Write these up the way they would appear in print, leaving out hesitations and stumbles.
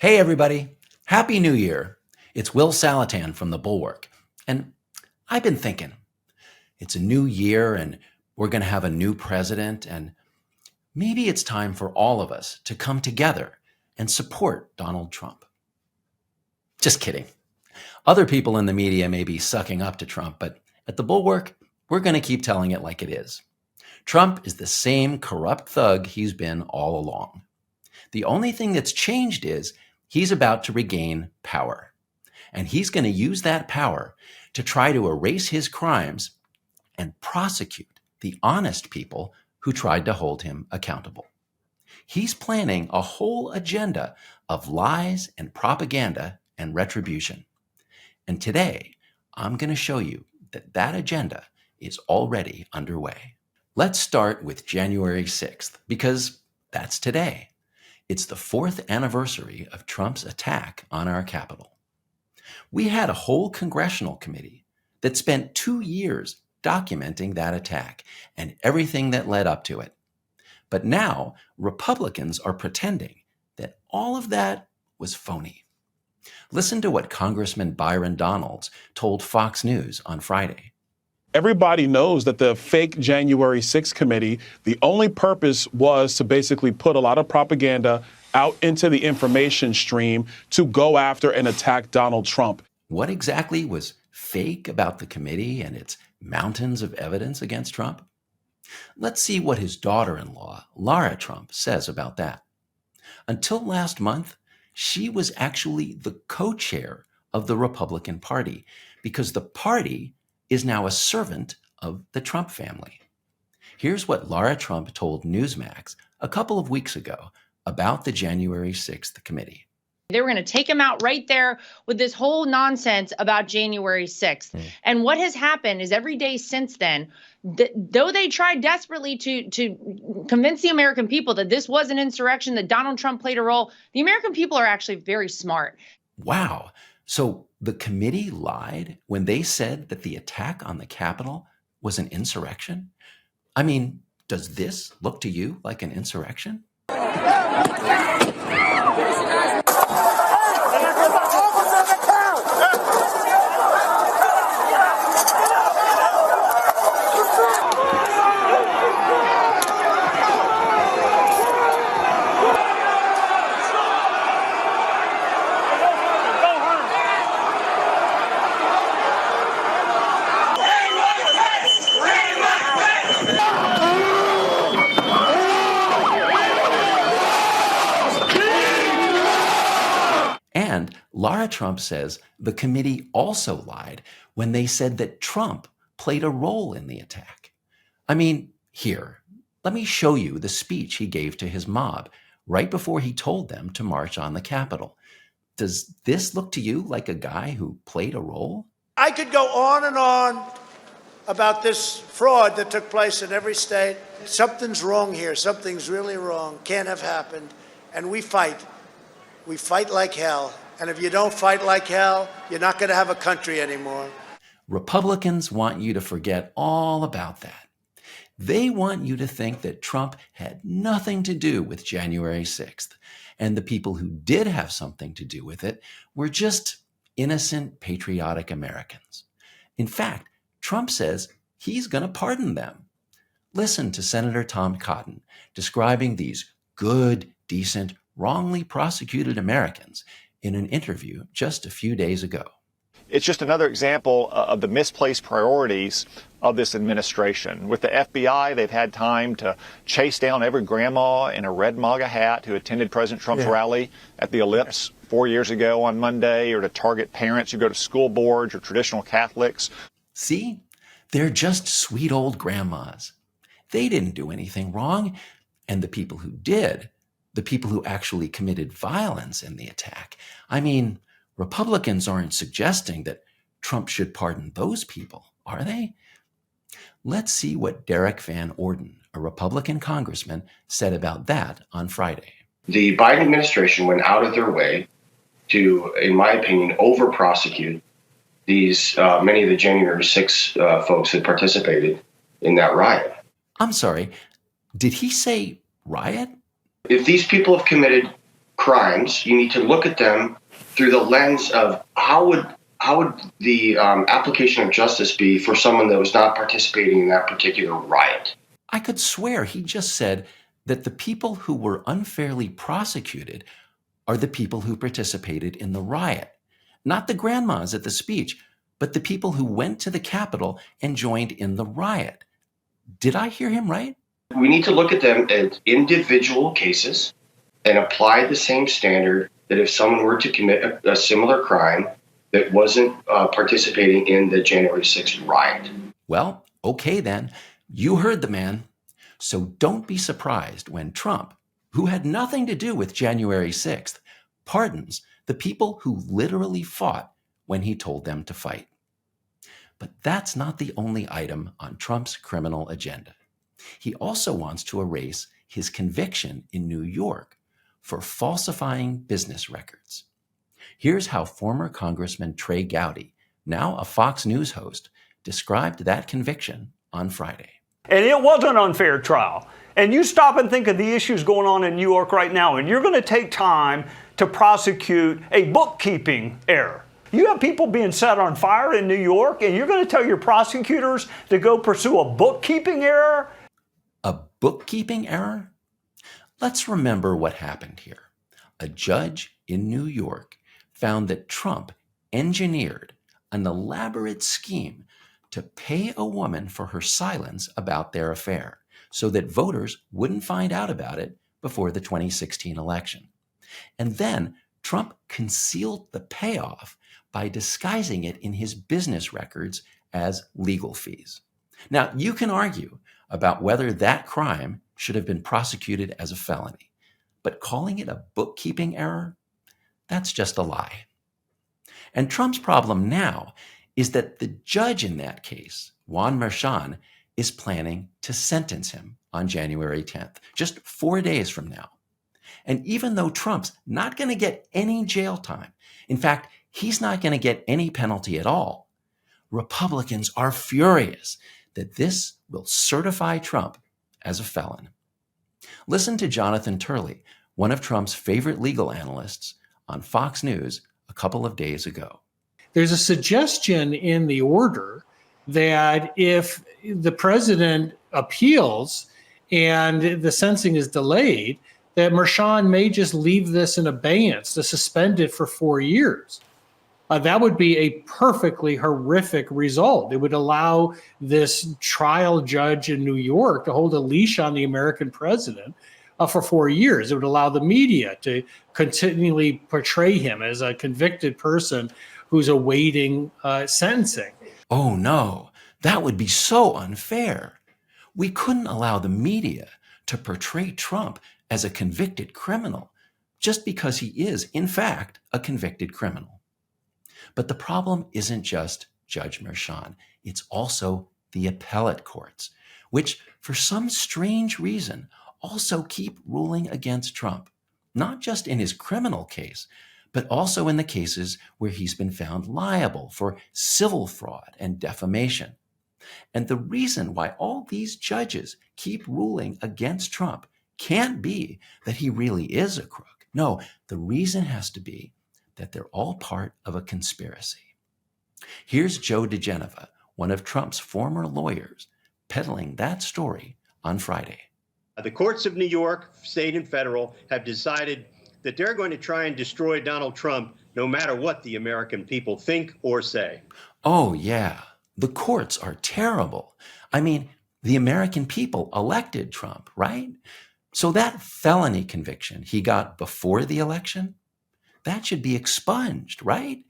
Hey, everybody. Happy New Year. It's Will Saletan from the Bulwark. And I've been thinking, it's a new year and we're going to have a new president. And maybe it's time for all of us to come together and support Donald Trump. Just kidding. Other people in the media may be sucking up to Trump, but at the Bulwark, we're going to keep telling it like it is. Trump is the same corrupt thug he's been all along. The only thing that's changed is he's about to regain power. And he's going to use that power to try to erase his crimes and prosecute the honest people who tried to hold him accountable. He's planning a whole agenda of lies and propaganda and retribution. And today, I'm going to show you that that agenda is already underway. Let's start with January 6th, because that's today. It's the 4th anniversary of Trump's attack on our Capitol. We had a whole congressional committee that spent 2 years documenting that attack and everything that led up to it. But now Republicans are pretending that all of that was phony. Listen to what Congressman Byron Donalds told Fox News on Friday. Everybody knows that the fake January 6th committee, the only purpose was to basically put a lot of propaganda out into the information stream to go after and attack Donald Trump. What exactly was fake about the committee and its mountains of evidence against Trump? Let's see what his daughter-in-law, Lara Trump, says about that. Until last month, she was actually the co-chair of the Republican Party because the party is now a servant of the Trump family. Here's what Lara Trump told Newsmax a couple of weeks ago about the January 6th committee. They were going to take him out right there with this whole nonsense about January 6th. And what has happened is every day since then, though they tried desperately to convince the American people that this was an insurrection, that Donald Trump played a role, the American people are actually very smart. Wow. So the committee lied when they said that the attack on the Capitol was an insurrection? I mean, does this look to you like an insurrection? And Lara Trump says the committee also lied when they said that Trump played a role in the attack. I mean, here, let me show you the speech he gave to his mob right before he told them to march on the Capitol. Does this look to you like a guy who played a role? I could go on and on about this fraud that took place in every state. Something's wrong here. Something's really wrong. Can't have happened. And we fight. We fight like hell. And if you don't fight like hell, you're not going to have a country anymore. Republicans want you to forget all about that. They want you to think that Trump had nothing to do with January 6th, and the people who did have something to do with it were just innocent, patriotic Americans. In fact, Trump says he's going to pardon them. Listen to Senator Tom Cotton describing these good, decent, wrongly prosecuted Americans in an interview just a few days ago. It's just another example of the misplaced priorities of this administration. With the FBI, they've had time to chase down every grandma in a red MAGA hat who attended President Trump's rally at the Ellipse 4 years ago on Monday, or to target parents who go to school boards or traditional Catholics. See? They're just sweet old grandmas. They didn't do anything wrong. And the people who did, the people who actually committed violence in the attack, I mean, Republicans aren't suggesting that Trump should pardon those people, are they? Let's see what Derek Van Orden, a Republican congressman, said about that on Friday. The Biden administration went out of their way to, in my opinion, over-prosecute these many of the January 6 folks that participated in that riot. I'm sorry, did he say riot? If these people have committed crimes, you need to look at them through the lens of how would the application of justice be for someone that was not participating in that particular riot? I could swear he just said that the people who were unfairly prosecuted are the people who participated in the riot. Not the grandmas at the speech, but the people who went to the Capitol and joined in the riot. Did I hear him right? We need to look at them as individual cases and apply the same standard that if someone were to commit a similar crime that wasn't participating in the January 6th riot. Well, okay then. You heard the man. So don't be surprised when Trump, who had nothing to do with January 6th, pardons the people who literally fought when he told them to fight. But that's not the only item on Trump's criminal agenda. He also wants to erase his conviction in New York for falsifying business records. Here's how former Congressman Trey Gowdy, now a Fox News host, described that conviction on Friday. And it was an unfair trial. And you stop and think of the issues going on in New York right now, and you're going to take time to prosecute a bookkeeping error. You have people being set on fire in New York, and you're going to tell your prosecutors to go pursue a bookkeeping error? A bookkeeping error? Let's remember what happened here. A judge in New York found that Trump engineered an elaborate scheme to pay a woman for her silence about their affair so that voters wouldn't find out about it before the 2016 election. And then Trump concealed the payoff by disguising it in his business records as legal fees. Now, you can argue about whether that crime should have been prosecuted as a felony, but calling it a bookkeeping error, that's just a lie. And Trump's problem now is that the judge in that case, Juan Merchan, is planning to sentence him on January 10th, just 4 days from now. And even though Trump's not going to get any jail time, in fact, he's not going to get any penalty at all, Republicans are furious that this will certify Trump as a felon. Listen to Jonathan Turley, one of Trump's favorite legal analysts, on Fox News a couple of days ago. There's a suggestion in the order that if the president appeals and the sentencing is delayed, that Merchan may just leave this in abeyance to suspend it for 4 years. That would be a perfectly horrific result. It would allow this trial judge in New York to hold a leash on the American president for 4 years. It would allow the media to continually portray him as a convicted person who's awaiting sentencing. Oh no, that would be so unfair. We couldn't allow the media to portray Trump as a convicted criminal just because he is, in fact, a convicted criminal. But the problem isn't just Judge Merchan. It's also the appellate courts, which for some strange reason also keep ruling against Trump, not just in his criminal case, but also in the cases where he's been found liable for civil fraud and defamation. And the reason why all these judges keep ruling against Trump can't be that he really is a crook. No, the reason has to be that they're all part of a conspiracy. Here's Joe DeGeneva, one of Trump's former lawyers, peddling that story on Friday. The courts of New York, state and federal, have decided that they're going to try and destroy Donald Trump no matter what the American people think or say. Oh, yeah. The courts are terrible. I mean, the American people elected Trump, right? So that felony conviction he got before the election, that should be expunged, right?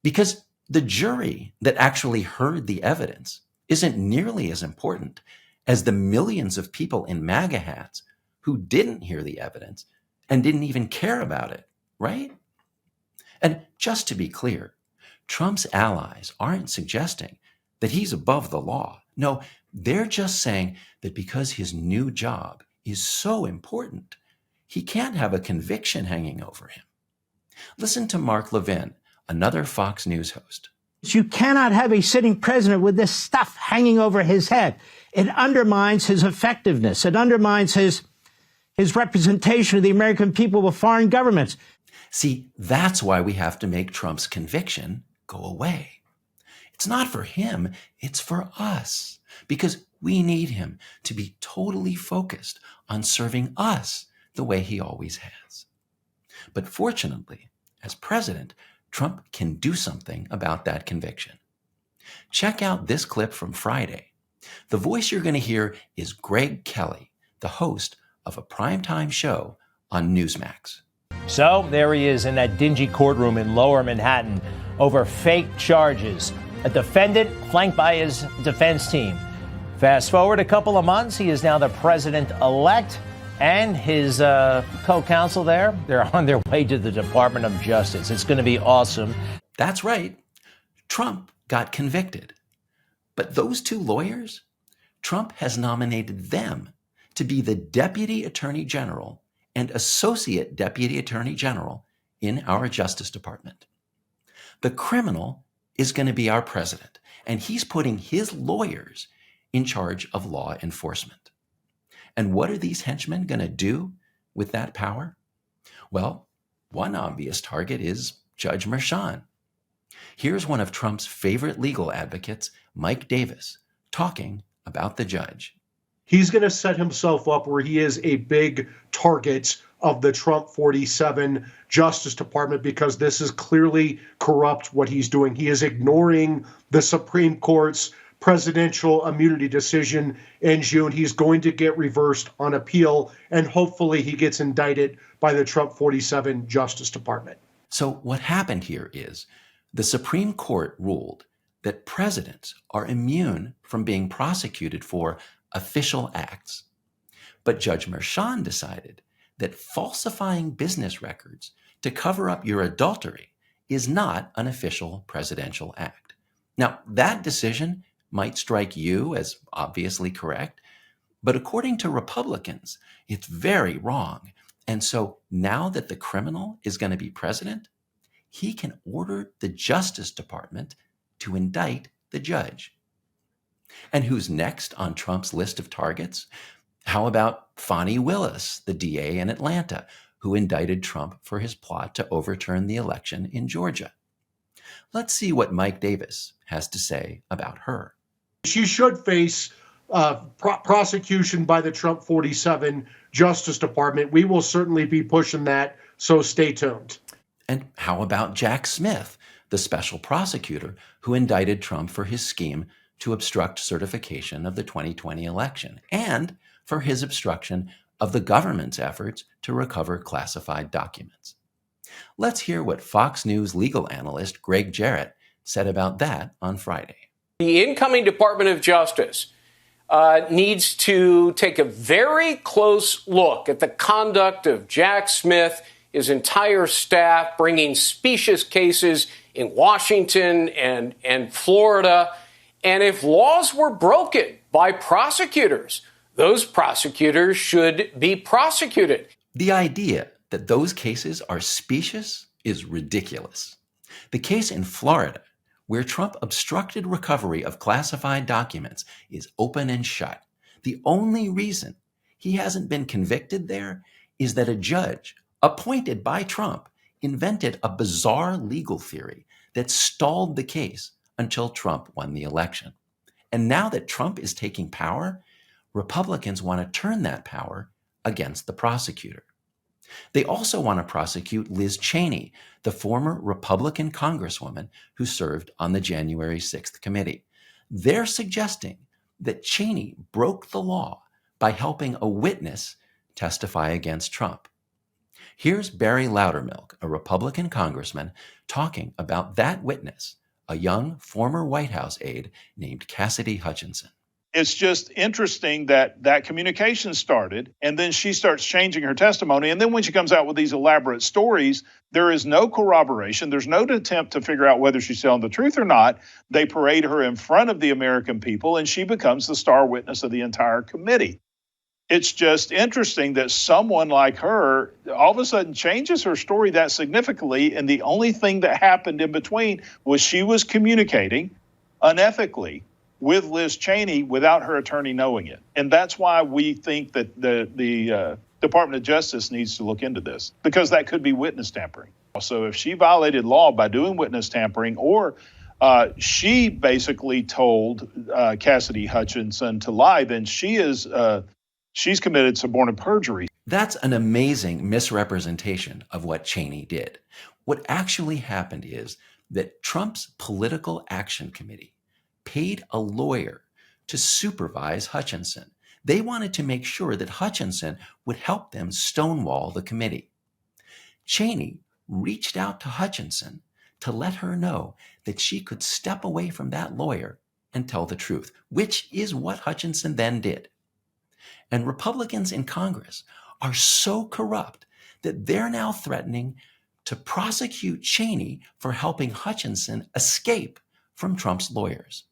Because the jury that actually heard the evidence isn't nearly as important as the millions of people in MAGA hats who didn't hear the evidence and didn't even care about it, right? And just to be clear, Trump's allies aren't suggesting that he's above the law. No, they're just saying that because his new job is so important, he can't have a conviction hanging over him. Listen to Mark Levin, another Fox News host. You cannot have a sitting president with this stuff hanging over his head. It undermines his effectiveness. It undermines his his representation of the American people with foreign governments. See, that's why we have to make Trump's conviction go away. It's not for him, it's for us, because we need him to be totally focused on serving us the way he always has. But fortunately, as president, Trump can do something about that conviction. Check out this clip from Friday. The voice you're going to hear is Greg Kelly, the host of a primetime show on Newsmax. So there he is in that dingy courtroom in Lower Manhattan over fake charges. A defendant flanked by his defense team. Fast forward a couple of months, he is now the president-elect, and his co-counsel there, they're on their way to the Department of Justice. It's going to be awesome. That's right. Trump got convicted. But those two lawyers, Trump has nominated them to be the Deputy Attorney General and Associate Deputy Attorney General in our Justice Department. The criminal is going to be our president, and he's putting his lawyers in charge of law enforcement. And what are these henchmen going to do with that power? Well, one obvious target is Judge Merchan. Here's one of Trump's favorite legal advocates, Mike Davis, talking about the judge. He's going to set himself up where he is a big target of the Trump 47 Justice Department, because this is clearly corrupt what he's doing. He is ignoring the Supreme Court's presidential immunity decision in June. He's going to get reversed on appeal, and hopefully he gets indicted by the Trump 47 Justice Department. So what happened here is the Supreme Court ruled that presidents are immune from being prosecuted for official acts. But Judge Merchan decided that falsifying business records to cover up your adultery is not an official presidential act. Now, that decision might strike you as obviously correct, but according to Republicans, it's very wrong. And so now that the criminal is going to be president, he can order the Justice Department to indict the judge. And who's next on Trump's list of targets? How about Fani Willis, the DA in Atlanta, who indicted Trump for his plot to overturn the election in Georgia? Let's see what Mike Davis has to say about her. She should face prosecution by the Trump 47 Justice Department. We will certainly be pushing that, so stay tuned. And how about Jack Smith, the special prosecutor who indicted Trump for his scheme to obstruct certification of the 2020 election and for his obstruction of the government's efforts to recover classified documents? Let's hear what Fox News legal analyst Greg Jarrett said about that on Friday. The incoming Department of Justice needs to take a very close look at the conduct of Jack Smith, his entire staff, bringing specious cases in Washington and Florida. And if laws were broken by prosecutors, those prosecutors should be prosecuted. The idea that those cases are specious is ridiculous. The case in Florida, where Trump obstructed recovery of classified documents, is open and shut. The only reason he hasn't been convicted there is that a judge appointed by Trump invented a bizarre legal theory that stalled the case until Trump won the election. And now that Trump is taking power, Republicans want to turn that power against the prosecutor. They also want to prosecute Liz Cheney, the former Republican congresswoman who served on the January 6th committee. They're suggesting that Cheney broke the law by helping a witness testify against Trump. Here's Barry Loudermilk, a Republican congressman, talking about that witness, a young former White House aide named Cassidy Hutchinson. It's just interesting that that communication started, and then she starts changing her testimony. And then when she comes out with these elaborate stories, there is no corroboration. There's no attempt to figure out whether she's telling the truth or not. They parade her in front of the American people, and she becomes the star witness of the entire committee. It's just interesting that someone like her all of a sudden changes her story that significantly. And the only thing that happened in between was she was communicating unethically with Liz Cheney without her attorney knowing it. And that's why we think that the Department of Justice needs to look into this because that could be witness tampering. So if she violated law by doing witness tampering, or she basically told Cassidy Hutchinson to lie, then she's committed suborning perjury. That's an amazing misrepresentation of what Cheney did. What actually happened is that Trump's Political Action Committee paid a lawyer to supervise Hutchinson. They wanted to make sure that Hutchinson would help them stonewall the committee. Cheney reached out to Hutchinson to let her know that she could step away from that lawyer and tell the truth, which is what Hutchinson then did. And Republicans in Congress are so corrupt that they're now threatening to prosecute Cheney for helping Hutchinson escape from Trump's lawyers.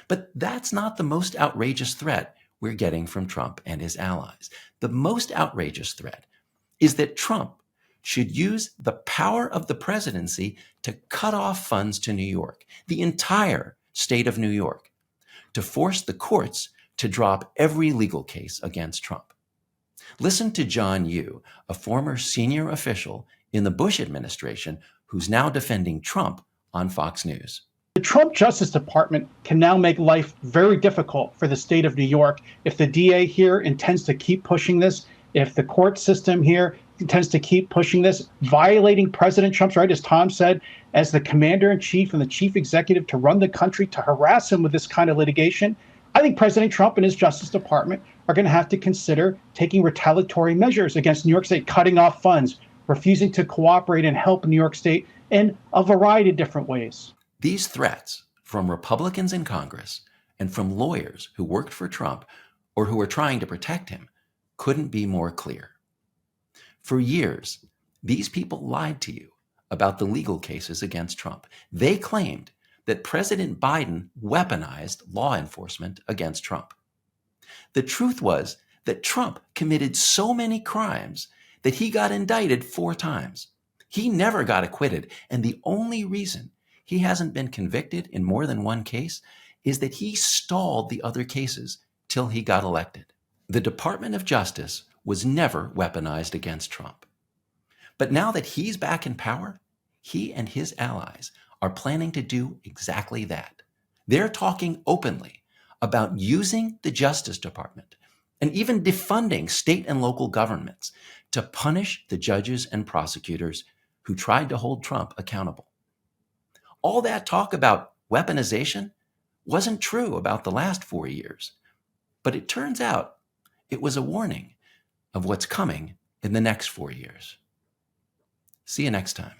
But that's not the most outrageous threat we're getting from Trump and his allies. The most outrageous threat is that Trump should use the power of the presidency to cut off funds to New York, the entire state of New York, to force the courts to drop every legal case against Trump. Listen to John Yoo, a former senior official in the Bush administration who's now defending Trump on Fox News. The Trump Justice Department can now make life very difficult for the state of New York if the DA here intends to keep pushing this, if the court system here intends to keep pushing this, violating President Trump's right, as Tom said, as the commander-in-chief and the chief executive to run the country, to harass him with this kind of litigation. I think President Trump and his Justice Department are going to have to consider taking retaliatory measures against New York State, cutting off funds, refusing to cooperate and help New York State in a variety of different ways. These threats from Republicans in Congress and from lawyers who worked for Trump or who were trying to protect him couldn't be more clear. For years, these people lied to you about the legal cases against Trump. They claimed that President Biden weaponized law enforcement against Trump. The truth was that Trump committed so many crimes that he got indicted 4 times. He never got acquitted, and the only reason he hasn't been convicted in more than one case is that he stalled the other cases till he got elected. The Department of Justice was never weaponized against Trump. But now that he's back in power, he and his allies are planning to do exactly that. They're talking openly about using the Justice Department and even defunding state and local governments to punish the judges and prosecutors who tried to hold Trump accountable. All that talk about weaponization wasn't true about the last 4 years, but it turns out it was a warning of what's coming in the next 4 years. See you next time.